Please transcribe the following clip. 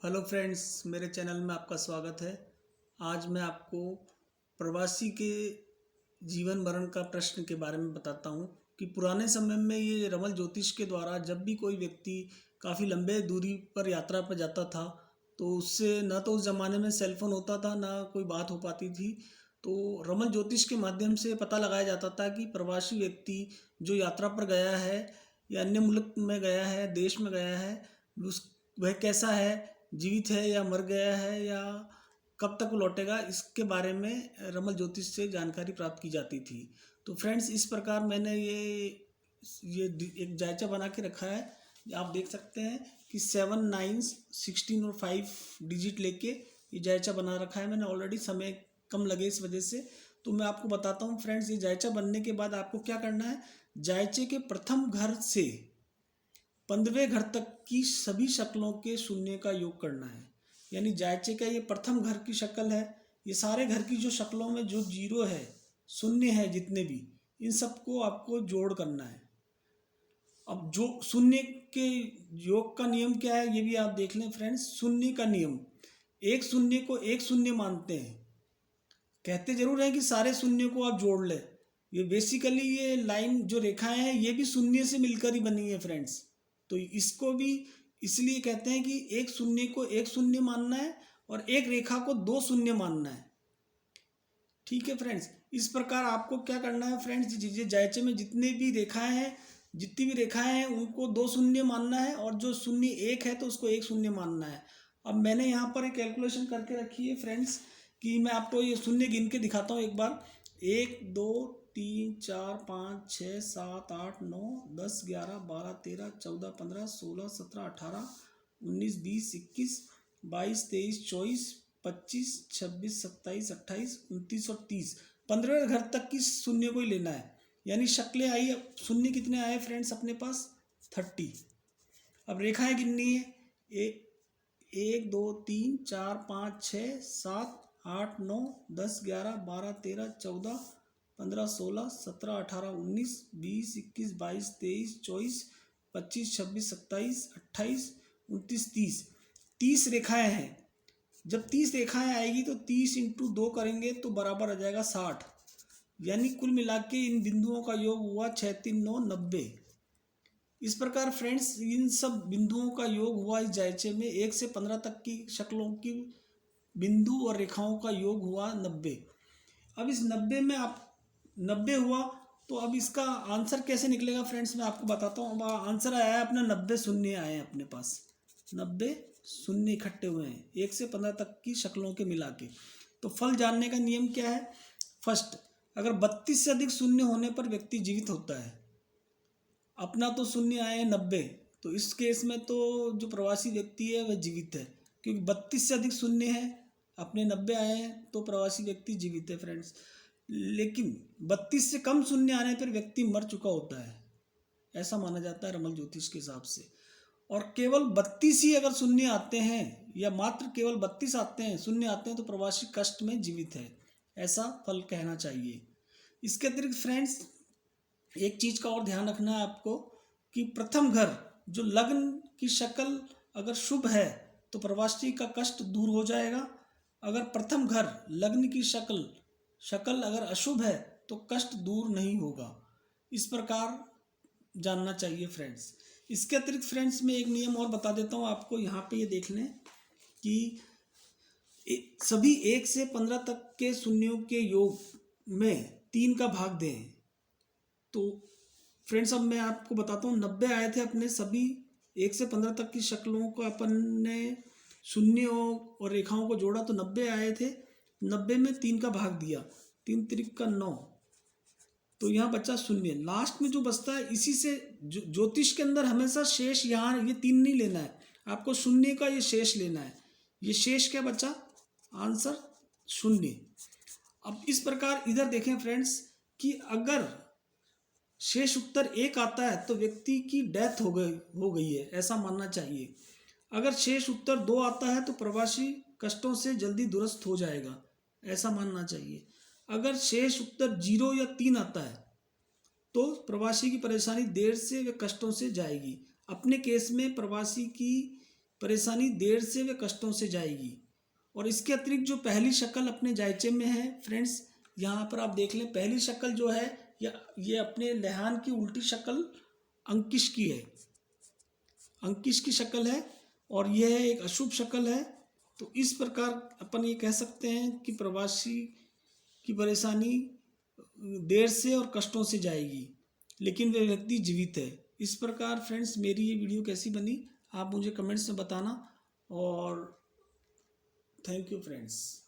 Hello friends, मेरे channel में आपका स्वागत है। आज मैं आपको प्रवासी के जीवन मरण का प्रश्न के बारे में बताता हूँ कि पुराने समय में ये रमल ज्योतिष के द्वारा जब भी कोई व्यक्ति काफ़ी लंबे दूरी पर यात्रा पर जाता था तो उससे न तो उस ज़माने में सेलफोन होता था ना कोई बात हो पाती थी। तो रमल ज्योतिष के माध्यम से पता लगाया जाता था कि प्रवासी व्यक्ति जो यात्रा पर गया है या अन्य मुल्क में गया है, देश में गया है, उस वह कैसा है, जीवित है या मर गया है या कब तक वो लौटेगा, इसके बारे में रमल ज्योतिष से जानकारी प्राप्त की जाती थी। तो फ्रेंड्स, इस प्रकार मैंने ये एक जायचा बना के रखा है। आप देख सकते हैं कि 7, 9, 16 और 5 डिजिट लेके ये जायचा बना रखा है मैंने ऑलरेडी। समय कम लगे इस वजह से तो मैं आपको बताता हूँ फ्रेंड्स। ये जायचा बनने के बाद आपको क्या करना है, जायचे के प्रथम घर से 15वें घर तक की सभी शक्लों के शून्य का योग करना है। यानी जायचे का ये प्रथम घर की शक्ल है, ये सारे घर की जो शक्लों में जो जीरो है, शून्य है, जितने भी, इन सबको आपको जोड़ करना है। अब जो शून्य के योग का नियम क्या है ये भी आप देख लें फ्रेंड्स। शून्य का नियम, एक शून्य को एक शून्य मानते हैं, कहते जरूर हैं कि सारे शून्य को आप जोड़ लें। ये बेसिकली ये लाइन जो रेखाएं हैं ये भी शून्य से मिलकर ही बनी है फ्रेंड्स। तो इसको भी इसलिए कहते हैं कि एक शून्य को एक शून्य मानना है और एक रेखा को दो शून्य मानना है। ठीक है फ्रेंड्स, इस प्रकार आपको क्या करना है फ्रेंड्स, जायचे में जितनी भी रेखाएं हैं उनको दो शून्य मानना है और जो शून्य एक है तो उसको एक शून्य मानना है। अब मैंने यहाँ पर एक कैलकुलेशन करके रखी है फ्रेंड्स कि मैं आपको ये शून्य गिन के दिखाता हूँ एक बार। 1 2 3 4 5 6 7 8 9 10 11 12 13 14 15 16 17 18 19 20 21 22 23 24 25 26 27 28 29 और 30, 15वें घर तक की शून्य को ही लेना है। यानी शक्लें आई, अब शून्य कितने आए फ्रेंड्स अपने पास, 30। अब रेखाएं गिननी है, 1 2 3 4 5 6 7 8 9 10 11 12 13 14 15 16 17 18 19 20 21 22 23 24 25 26 27 28 29 30, 30 रेखाएं हैं। जब 30 रेखाएं आएगी तो 30 इंटू 2 करेंगे तो बराबर आ जाएगा 60। यानी कुल मिला के इन बिंदुओं का योग हुआ 6 3 9 90। इस प्रकार फ्रेंड्स इन सब बिंदुओं का योग हुआ इस जायचे में 1 से 15 तक की शक्लों की बिंदु और रेखाओं का योग हुआ 90। अब इस 90 में आप 90 हुआ तो अब इसका आंसर कैसे निकलेगा फ्रेंड्स, मैं आपको बताता हूँ। अब आंसर आया है अपना 90 शून्य आए हैं अपने पास, 90 शून्य इकट्ठे हुए हैं 1 से 15 तक की शक्लों के मिला के। तो फल जानने का नियम क्या है, फर्स्ट, अगर 32 से अधिक शून्य होने पर व्यक्ति जीवित होता है। अपना तो शून्य आए हैं 90, तो इस केस में तो जो प्रवासी व्यक्ति है वह जीवित है, क्योंकि 32 से अधिक शून्य है, अपने 90 आए हैं तो प्रवासी व्यक्ति जीवित है फ्रेंड्स। लेकिन 32 से कम शून्य आने पर व्यक्ति मर चुका होता है, ऐसा माना जाता है रमल ज्योतिष के हिसाब से। और केवल 32 ही अगर शून्य आते हैं या मात्र केवल 32 आते हैं, शून्य आते हैं, तो प्रवासी कष्ट में जीवित है, ऐसा फल कहना चाहिए। इसके अतिरिक्त फ्रेंड्स एक चीज का और ध्यान रखना है आपको कि प्रथम घर जो लग्न की शक्ल अगर शुभ है तो प्रवासी का कष्ट दूर हो जाएगा। अगर प्रथम घर लग्न की शक्ल अगर अशुभ है तो कष्ट दूर नहीं होगा। इस प्रकार जानना चाहिए फ्रेंड्स। इसके अतिरिक्त फ्रेंड्स मैं एक नियम और बता देता हूँ आपको, यहाँ पे ये देख लें कि सभी 1 से 15 तक के शून्यों के योग में 3 का भाग दें। तो फ्रेंड्स अब मैं आपको बताता हूँ, 90 आए थे अपने सभी 1 से 15 तक की शक्लों को अपन ने शून्यों और रेखाओं को जोड़ा तो 90 आए थे। 90 में 3 का भाग दिया, 3 त्रिक का 9, तो यहाँ बचा शून्य। लास्ट में जो बचता है इसी से ज्योतिष के अंदर हमेशा शेष, यहाँ ये 3 नहीं लेना है आपको, शून्य का ये शेष लेना है। ये शेष क्या बचा, आंसर शून्य। अब इस प्रकार इधर देखें फ्रेंड्स कि अगर शेष उत्तर 1 आता है तो व्यक्ति की डेथ हो गई है, ऐसा मानना चाहिए। अगर शेष उत्तर 2 आता है तो प्रवासी कष्टों से जल्दी दुरुस्त हो जाएगा, ऐसा मानना चाहिए। अगर शेष उत्तर 0 या 3 आता है तो प्रवासी की परेशानी देर से व कष्टों से जाएगी। अपने केस में प्रवासी की परेशानी देर से व कष्टों से जाएगी। और इसके अतिरिक्त जो पहली शक्ल अपने जायचे में है फ्रेंड्स, यहाँ पर आप देख लें, पहली शक्ल जो है ये अपने लहान की उल्टी शक्ल अंकिश की है, अंकिश की शक्ल है, और यह एक अशुभ शक्ल है। तो इस प्रकार अपन ये कह सकते हैं कि प्रवासी की परेशानी देर से और कष्टों से जाएगी, लेकिन वह व्यक्ति जीवित है। इस प्रकार फ्रेंड्स मेरी ये वीडियो कैसी बनी आप मुझे कमेंट्स में बताना, और थैंक यू फ्रेंड्स।